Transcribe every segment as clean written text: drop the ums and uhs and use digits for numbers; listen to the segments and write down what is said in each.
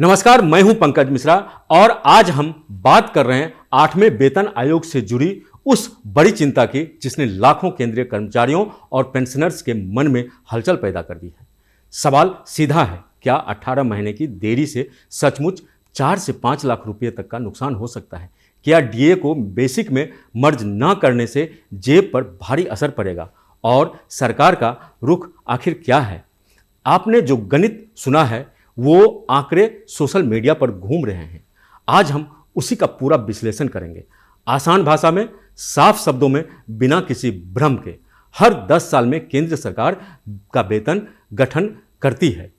नमस्कार, मैं हूं पंकज मिश्रा और आज हम बात कर रहे हैं 8वें वेतन आयोग से जुड़ी उस बड़ी चिंता की जिसने लाखों केंद्रीय कर्मचारियों और पेंशनर्स के मन में हलचल पैदा कर दी है। सवाल सीधा है, क्या 18 महीने की देरी से सचमुच 4 से 5 लाख रुपए तक का नुकसान हो सकता है? क्या डीए को बेसिक में मर्ज न करने से जेब पर भारी असर पड़ेगा और सरकार का रुख आखिर क्या है? आपने जो गणित सुना है वो आंकड़े सोशल मीडिया पर घूम रहे हैं। आज हम उसी का पूरा विश्लेषण करेंगे, आसान भाषा में, साफ शब्दों में, बिना किसी भ्रम के। हर 10 साल में केंद्र सरकार का वेतन गठन करती है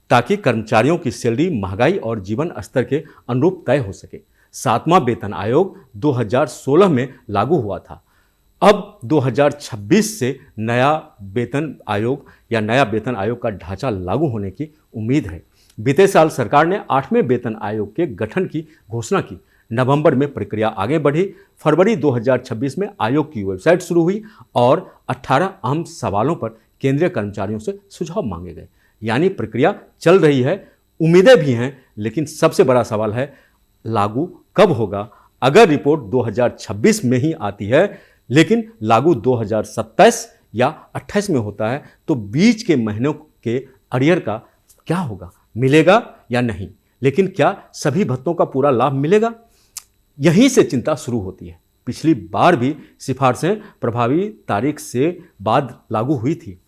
ताकि कर्मचारियों की सैलरी महंगाई और जीवन स्तर के अनुरूप तय हो सके। 7वां वेतन आयोग 2016 में लागू हुआ था। अब 2026 से नया वेतन आयोग का ढांचा लागू होने की उम्मीद है। बीते साल सरकार ने 8वें वेतन आयोग के गठन की घोषणा की। नवंबर में प्रक्रिया आगे बढ़ी। फरवरी 2026 में आयोग की वेबसाइट शुरू हुई और 18 अहम सवालों पर केंद्रीय कर्मचारियों से सुझाव मांगे गए। यानी प्रक्रिया चल रही है, उम्मीदें भी हैं, लेकिन सबसे बड़ा सवाल है लागू कब होगा? अगर रिपोर्ट 2026 में ही आती है लेकिन लागू 2027 या 28 में होता है तो बीच के महीनों के अरियर का क्या होगा? मिलेगा या नहीं? लेकिन क्या सभी भत्तों का पूरा लाभ मिलेगा? यहीं से चिंता शुरू होती है। पिछली बार भी सिफारिशें प्रभावी तारीख से बाद लागू हुई थी।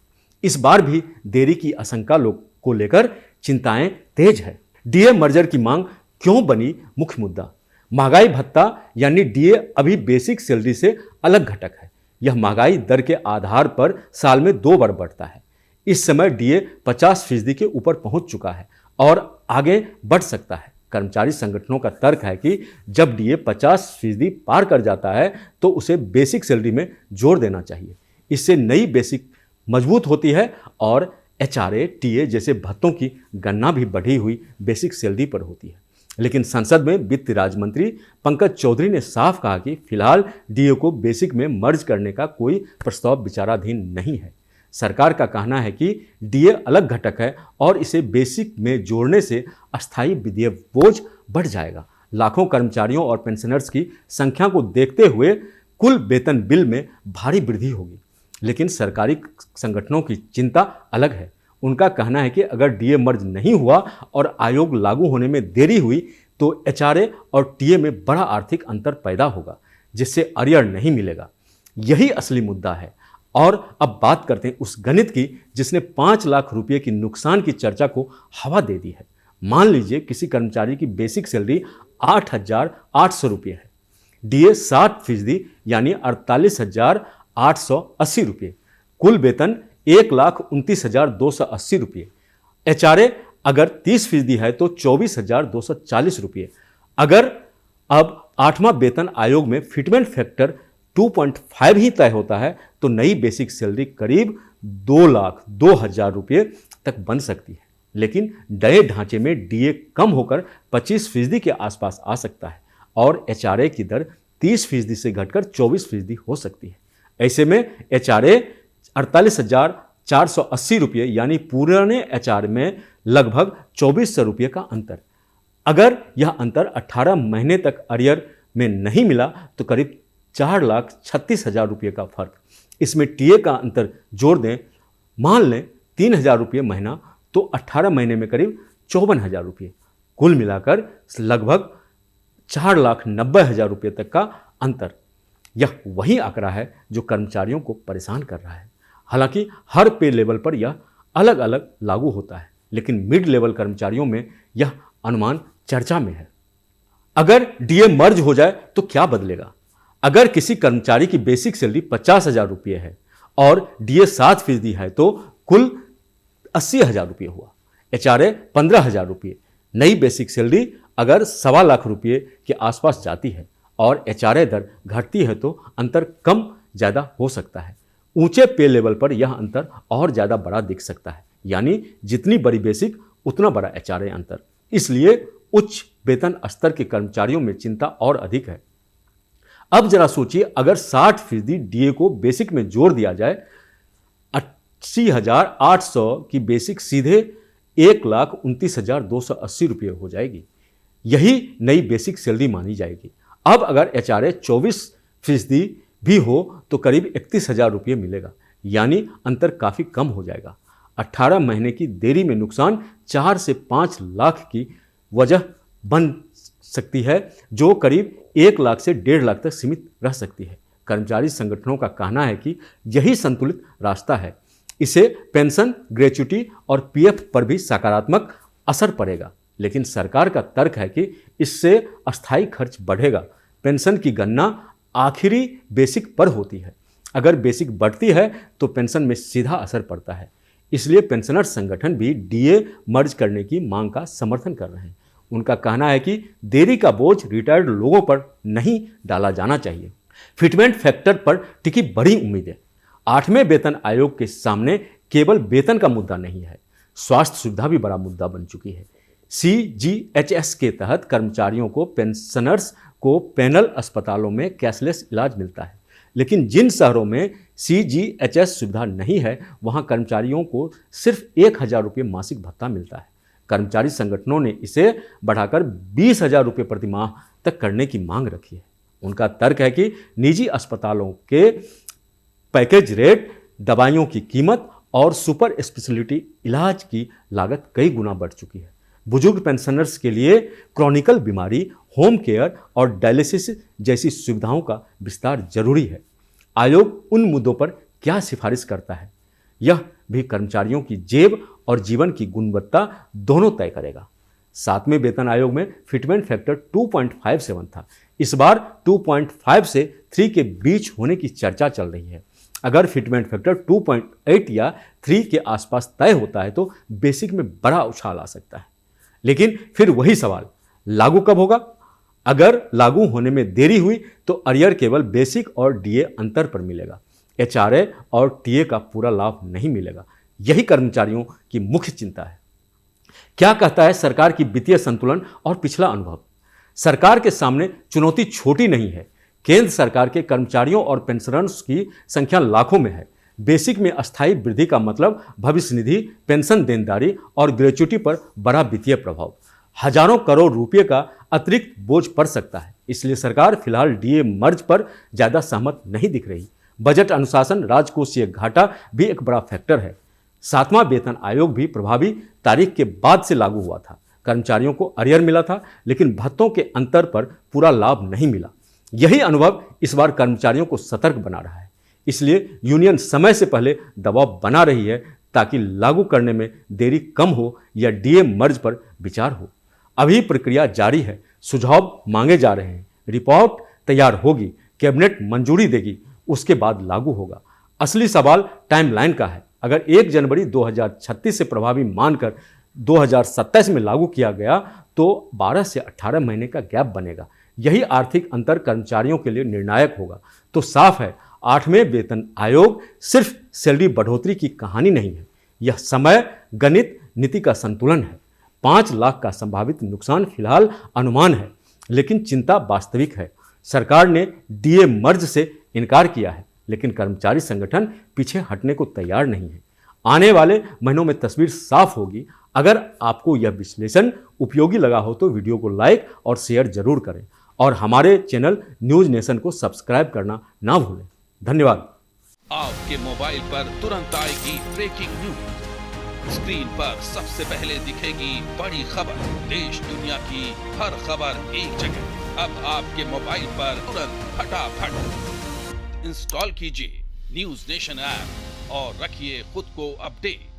इस बार भी देरी की आशंका को लेकर चिंताएं तेज है। डीए मर्जर की मांग क्यों बनी मुख्य मुद्दा? महंगाई भत्ता यानी डीए अभी बेसिक सैलरी से अलग घटक है। यह महंगाई दर के आधार पर साल में 2 बार बढ़ता है। इस समय डीए 50% के ऊपर पहुंच चुका है और आगे बढ़ सकता है। कर्मचारी संगठनों का तर्क है कि जब डीए 50% पार कर जाता है तो उसे बेसिक सैलरी में जोड़ देना चाहिए। इससे नई बेसिक मजबूत होती है और एचआरए, टीए जैसे भत्तों की गणना भी बढ़ी हुई बेसिक सैलरी पर होती है। लेकिन संसद में वित्त राज्य मंत्री पंकज चौधरी ने साफ कहा कि फिलहाल डीए को बेसिक में मर्ज करने का कोई प्रस्ताव विचाराधीन नहीं है। सरकार का कहना है कि डीए अलग घटक है और इसे बेसिक में जोड़ने से अस्थायी वित्तीय बोझ बढ़ जाएगा। लाखों कर्मचारियों और पेंशनर्स की संख्या को देखते हुए कुल वेतन बिल में भारी वृद्धि होगी। लेकिन सरकारी संगठनों की चिंता अलग है। उनका कहना है कि अगर डीए मर्ज नहीं हुआ और आयोग लागू होने में देरी हुई तो एचआरए और टीए में बड़ा आर्थिक अंतर पैदा होगा जिससे अरियर नहीं मिलेगा। यही असली मुद्दा है। और अब बात करते हैं उस गणित की जिसने 5 लाख रुपए की नुकसान की चर्चा को हवा दे दी है। मान लीजिए किसी कर्मचारी की बेसिक सैलरी 8,800 रुपये है, डीए 60% यानी 48,880 रुपये, कुल वेतन 1,29,280 रुपये। एचआरए अगर 30% है तो 24,240 रुपये। अगर अब 8वां वेतन आयोग में फिटमेंट फैक्टर 2.5 ही तय होता है तो नई बेसिक सैलरी करीब 2,02,000 रुपये तक बन सकती है। लेकिन नए ढांचे में डीए कम होकर 25% के आसपास आ सकता है और एचआरए की दर 30% से घटकर 24% हो सकती है। ऐसे में एचआरए 48,480 रुपये यानी पुराने एचआर में लगभग 2,400 रुपये का अंतर। अगर यह अंतर 18 महीने तक अरियर में नहीं मिला तो करीब 4,36,000 रुपये का फर्क। इसमें टीए का अंतर जोड़ दें, मान लें 3,000 रुपये महीना तो 18 महीने में करीब 54,000 रुपये। कुल मिलाकर लगभग 4,90,000 रुपये तक का अंतर। यह वही आंकड़ा है जो कर्मचारियों को परेशान कर रहा है। हालांकि हर पे लेवल पर यह अलग अलग लागू होता है, लेकिन मिड लेवल कर्मचारियों में यह अनुमान चर्चा में है। अगर डीए मर्ज हो जाए तो क्या बदलेगा? अगर किसी कर्मचारी की बेसिक सैलरी 50,000 रुपये है और डीए 7% है तो कुल 80,000 रुपये हुआ। एचआरए 15,000 रुपये। नई बेसिक सैलरी अगर 1.25 लाख रुपये के आसपास जाती है और एचआरए दर घटती है तो अंतर कम ज़्यादा हो सकता है। ऊंचे पे लेवल पर यह अंतर और ज़्यादा बड़ा दिख सकता है, यानी जितनी बड़ी बेसिक उतना बड़ा एचआरए अंतर। इसलिए उच्च वेतन स्तर के कर्मचारियों में चिंता और अधिक है। अब जरा सोचिए, अगर 60% डीए को बेसिक में जोड़ दिया जाए, 80,800 की बेसिक सीधे 1,29,280 रुपये हो जाएगी। यही नई बेसिक सैलरी मानी जाएगी। अब अगर HRA 24% भी हो तो करीब 31,000 रुपये मिलेगा, यानी अंतर काफ़ी कम हो जाएगा। 18 महीने की देरी में नुकसान 4 से 5 लाख की वजह बन सकती है, जो करीब 1 लाख से 1.5 लाख तक सीमित रह सकती है। कर्मचारी संगठनों का कहना है कि यही संतुलित रास्ता है। इससे पेंशन, ग्रेच्युटी और PF पर भी सकारात्मक असर पड़ेगा, लेकिन सरकार का तर्क है कि इससे अस्थायी खर्च बढ़ेगा। पेंशन की गणना आखिरी बेसिक पर होती है। अगर बेसिक बढ़ती है तो पेंशन में सीधा असर पड़ता है। इसलिए पेंशनर संगठन भी DA मर्ज करने की मांग का समर्थन कर रहे हैं। उनका कहना है कि देरी का बोझ रिटायर्ड लोगों पर नहीं डाला जाना चाहिए। फिटमेंट फैक्टर पर टिकी बड़ी उम्मीदें। 8वें वेतन आयोग के सामने केवल वेतन का मुद्दा नहीं है, स्वास्थ्य सुविधा भी बड़ा मुद्दा बन चुकी है। CGHS के तहत कर्मचारियों को, पेंशनर्स को पैनल अस्पतालों में कैशलेस इलाज मिलता है, लेकिन जिन शहरों में CGHS सुविधा नहीं है वहां कर्मचारियों को सिर्फ 1,000 रुपये मासिक भत्ता मिलता है। कर्मचारी संगठनों ने इसे बढ़ाकर 20,000 रुपये प्रति माह तक करने की मांग रखी है। उनका तर्क है कि निजी अस्पतालों के पैकेज रेट, दवाइयों की कीमत और सुपर स्पेशलिटी इलाज की लागत कई गुना बढ़ चुकी है। बुजुर्ग पेंशनर्स के लिए क्रॉनिकल बीमारी, होम केयर और डायलिसिस जैसी सुविधाओं का विस्तार जरूरी है। आयोग उन मुद्दों पर क्या सिफारिश करता है, यह भी कर्मचारियों की जेब और जीवन की गुणवत्ता दोनों तय करेगा। 7वें वेतन आयोग में फिटमेंट फैक्टर 2.57 था। इस बार 2.5 से 3 के बीच होने की चर्चा चल रही है। अगर फिटमेंट फैक्टर 2.8 या 3 के आसपास तय होता है तो बेसिक में बड़ा उछाल आ सकता है। लेकिन फिर वही सवाल, लागू कब होगा? अगर लागू होने में देरी हुई तो अरियर केवल बेसिक और DA अंतर पर मिलेगा। HRA और TA का पूरा लाभ नहीं मिलेगा। यही कर्मचारियों की मुख्य चिंता है। क्या कहता है सरकार की वित्तीय संतुलन और पिछला अनुभव? सरकार के सामने चुनौती छोटी नहीं है। केंद्र सरकार के कर्मचारियों और पेंशनर्स की संख्या लाखों में है। बेसिक में अस्थायी वृद्धि का मतलब भविष्य निधि, पेंशन देनदारी और ग्रेच्युटी पर बड़ा वित्तीय प्रभाव, हजारों करोड़ रुपये का अतिरिक्त बोझ पड़ सकता है। इसलिए सरकार फिलहाल DA मर्ज पर ज्यादा सहमत नहीं दिख रही। बजट अनुशासन, राजकोषीय घाटा भी एक बड़ा फैक्टर है। 7वां वेतन आयोग भी प्रभावी तारीख के बाद से लागू हुआ था। कर्मचारियों को अरियर मिला था, लेकिन भत्तों के अंतर पर पूरा लाभ नहीं मिला। यही अनुभव इस बार कर्मचारियों को सतर्क बना रहा है। इसलिए यूनियन समय से पहले दबाव बना रही है ताकि लागू करने में देरी कम हो या DA मर्ज पर विचार हो। अभी प्रक्रिया जारी है, सुझाव मांगे जा रहे हैं। रिपोर्ट तैयार होगी, कैबिनेट मंजूरी देगी, उसके बाद लागू होगा। असली सवाल टाइमलाइन का है। अगर 1 जनवरी 2036 से प्रभावी मानकर 2027 में लागू किया गया तो 12 से 18 महीने का गैप बनेगा। यही आर्थिक अंतर कर्मचारियों के लिए निर्णायक होगा। तो साफ है, 8वें वेतन आयोग सिर्फ सैलरी बढ़ोतरी की कहानी नहीं है, यह समय, गणित, नीति का संतुलन है। 5 लाख का संभावित नुकसान फिलहाल अनुमान है, लेकिन चिंता वास्तविक है। सरकार ने DA मर्ज से इनकार किया है, लेकिन कर्मचारी संगठन पीछे हटने को तैयार नहीं है। आने वाले महीनों में तस्वीर साफ होगी। अगर आपको यह विश्लेषण उपयोगी लगा हो तो वीडियो को लाइक और शेयर जरूर करें और हमारे चैनल न्यूज नेशन को सब्सक्राइब करना ना भूलें। धन्यवाद। आपके मोबाइल पर तुरंत आएगी ब्रेकिंग न्यूज। स्क्रीन पर सबसे पहले दिखेगी बड़ी खबर। देश दुनिया की हर खबर एक जगह। अब आपके मोबाइल पर तुरंत फटाफट इंस्टॉल कीजिए न्यूज नेशन ऐप और रखिए खुद को अपडेट।